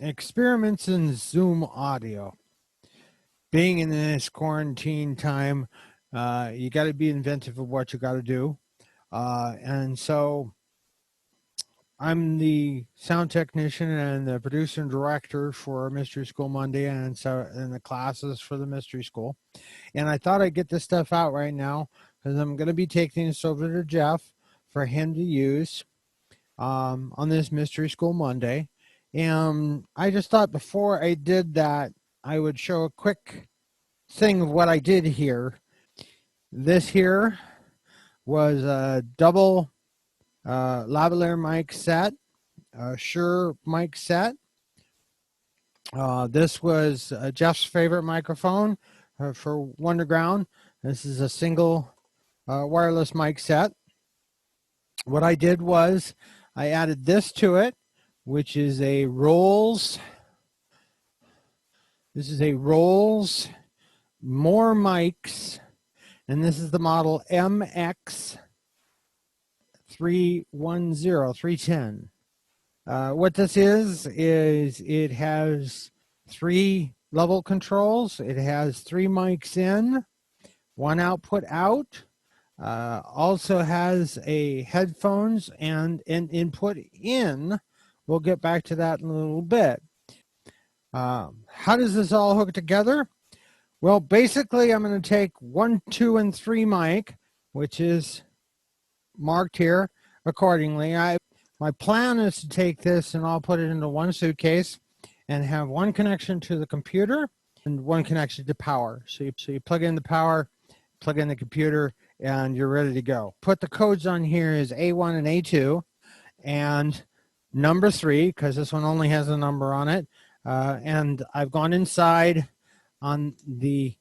experiments in Zoom audio. Being in this quarantine time, you got to be inventive of what you got to do. And so I'm the sound technician and the producer and director for Mystery School Monday and the classes for the Mystery School. And I thought I'd get this stuff out right now because I'm going to be taking this over to Jeff for him to use on this Mystery School Monday. And I just thought before I did that, I would show a quick thing of what I did here. This here was a double lavalier mic set, a Shure mic set. This was Jeff's favorite microphone for Wonderground. This is a single wireless mic set. What I did was I added this to it, which is a Rolls. This is a Rolls More Mics, and this is the model MX310. What this is it has 3 level controls. It has 3 mics in, 1 output out. Also has a headphones and an input in. We'll get back to that in a little bit. How does this all hook together? Well, basically, I'm going to take 1, 2, and 3 mic, which is marked here accordingly. My plan is to take this and I'll put it into one suitcase and have one connection to the computer and one connection to power. So you plug in the power, plug in the computer, and you're ready to go. Put the codes on here is A1 and A2 and number 3, because this one only has a number on it. And I've gone inside on the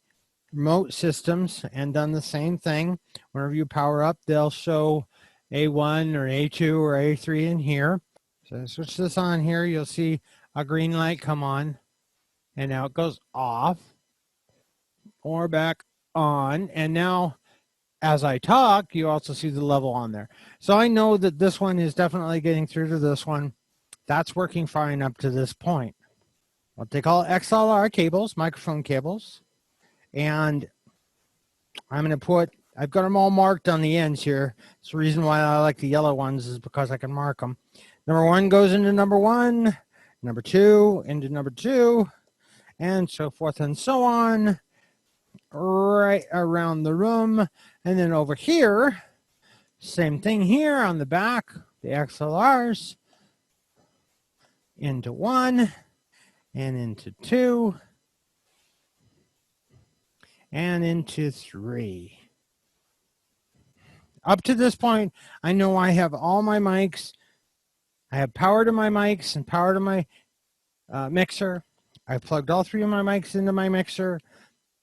remote systems and done the same thing. Whenever you power up, they'll show A1 or A2 or A3 in here. So switch this on here, you'll see a green light come on, and now it goes off or back on. And now as I talk, you also see the level on there. So I know that this one is definitely getting through to this one. That's working fine up to this point. What they call XLR cables, microphone cables. And I'm going to I've got them all marked on the ends here. It's the reason why I like the yellow ones is because I can mark them. Number 1 goes into number 1, number 2 into number 2, and so forth and so on, right around the room. And then over here, same thing here on the back, the XLRs into 1 and into 2 and into 3. Up to this point, I know I have all my mics. I have power to my mics and power to my mixer. I've plugged all 3 of my mics into my mixer,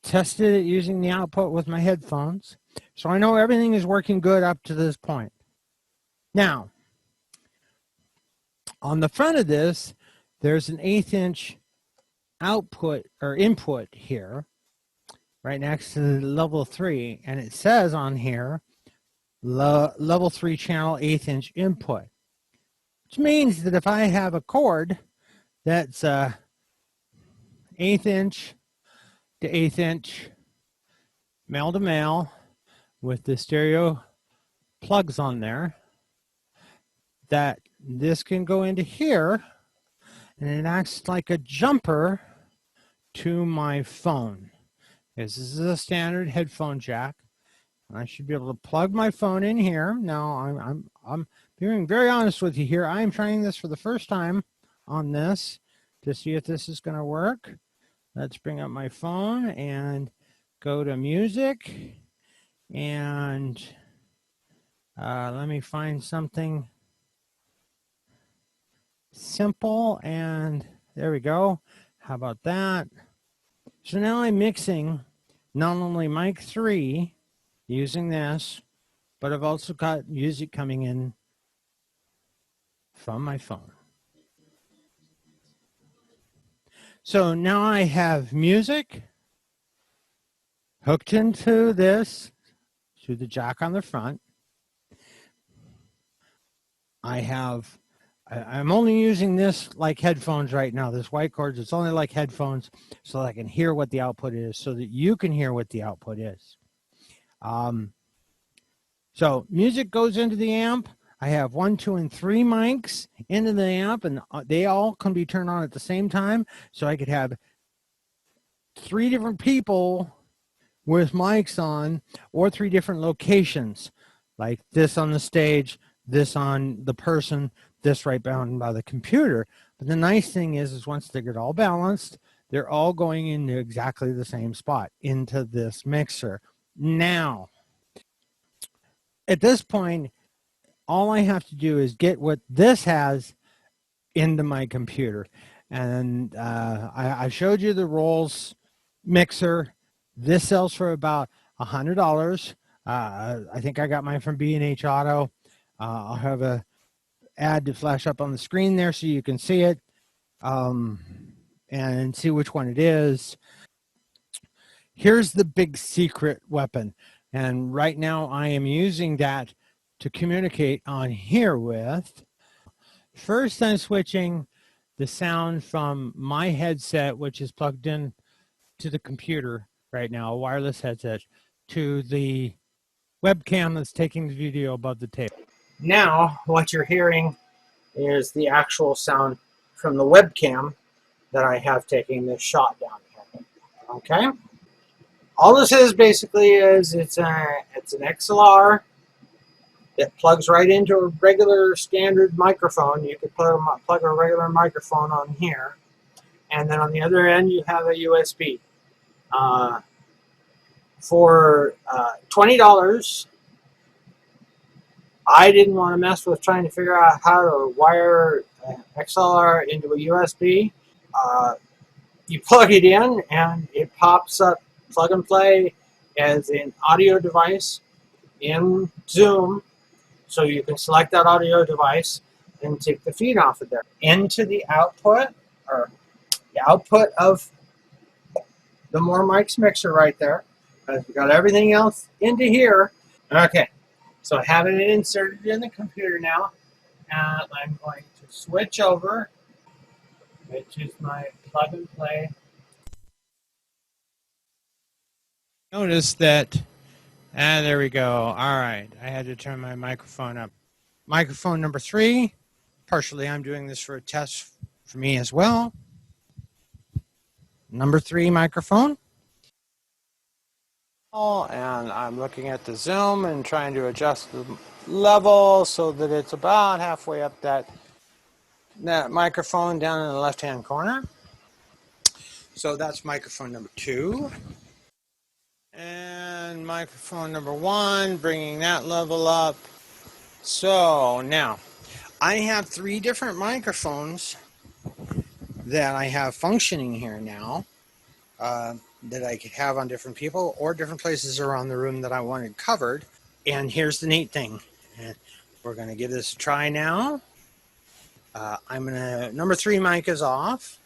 tested it using the output with my headphones. So I know everything is working good up to this point. Now, on the front of this, there's an 1/8 inch output or input here, right next to the level 3, and it says on here, level 3 channel 1/8 inch input, which means that if I have a cord that's 1/8 inch to 1/8 inch male to male with the stereo plugs on there, that this can go into here and it acts like a jumper to my phone. This is a standard headphone jack. I should be able to plug my phone in here. Now I'm being very honest with you here. I am trying this for the first time on this to see if this is going to work. Let's bring up my phone and go to music, and let me find something simple, and there we go. How about that? So now I'm mixing not only mic 3 using this, but I've also got music coming in from my phone. So now I have music hooked into this, to the jack on the front. I have I'm only using this like headphones right now. This white cord, it's only like headphones so that I can hear what the output is, so that you can hear what the output is. So music goes into the amp. I have 1, 2, and 3 mics into the amp, and they all can be turned on at the same time. So I could have 3 different people with mics on, or 3 different locations, like this on the stage, this on the person, this right down by the computer. But the nice thing is once they get all balanced, they're all going into exactly the same spot, into this mixer. Now, at this point, all I have to do is get what this has into my computer. And I showed you the Rolls mixer. This sells for about $100. I think I got mine from B&H Auto. I'll have a ad to flash up on the screen there so you can see it and see which one it is. Here's the big secret weapon. And right now I am using that to communicate on here with. First, I'm switching the sound from my headset, which is plugged in to the computer right now, a wireless headset, to the webcam that's taking the video above the table. Now, what you're hearing is the actual sound from the webcam that I have taking this shot down here. Okay? All this is basically is it's an XLR that plugs right into a regular standard microphone. You could plug a regular microphone on here. And then on the other end, you have a USB. For $20, I didn't want to mess with trying to figure out how to wire XLR into a USB. You plug it in, and it pops up plug and play as an audio device in Zoom. So you can select that audio device and take the feed off of there. Into the output, or the output of the More Mics mixer right there. We've got everything else into here. Okay, so I have it inserted in the computer now. And I'm going to switch over, which is my plug and play. Notice that, there we go. All right, I had to turn my microphone up. Microphone number 3. Partially, I'm doing this for a test for me as well. Number 3 microphone. And I'm looking at the zoom and trying to adjust the level so that it's about halfway up that microphone down in the left-hand corner. So that's microphone number 2. And microphone number 1, bringing that level up. So now, I have 3 different microphones that I have functioning here now that I could have on different people or different places around the room that I wanted covered. And here's the neat thing. We're going to give this a try now. Number 3 mic is off.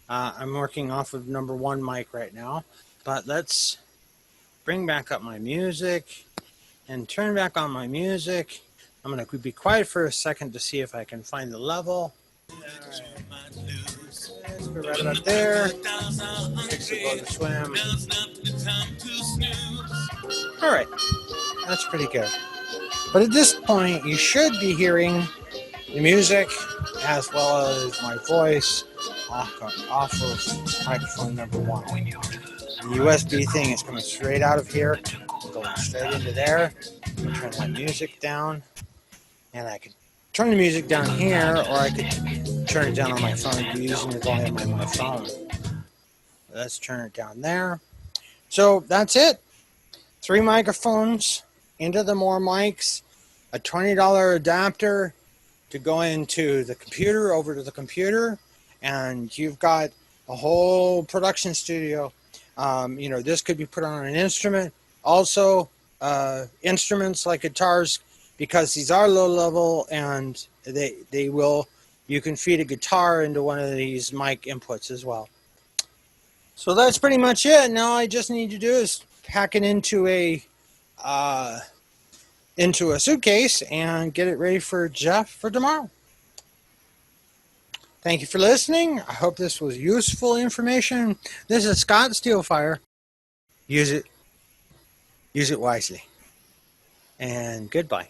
I'm working off of number 1 mic right now. But let's bring back up my music and turn back on my music. I'm going to be quiet for a second to see if I can find the level. All right. Let's go right about there. Fix it to swim. All right. That's pretty good. But at this point, you should be hearing the music as well as my voice off of microphone number 1. The USB thing is coming straight out of here, going straight into there. I'll turn my music down, and I could turn the music down here, or I could turn it down on my phone using the volume on my phone. Let's turn it down there. So that's it. 3 microphones into the More Mics, a $20 adapter to go into the computer, over to the computer, and you've got a whole production studio. This could be put on an instrument. Also, instruments like guitars, because these are low level, and you can feed a guitar into one of these mic inputs as well. So that's pretty much it. Now I just need to do is pack it into a suitcase and get it ready for Jeff for tomorrow. Thank you for listening. I hope this was useful information. This is Scott Steelfire. Use it wisely. And goodbye.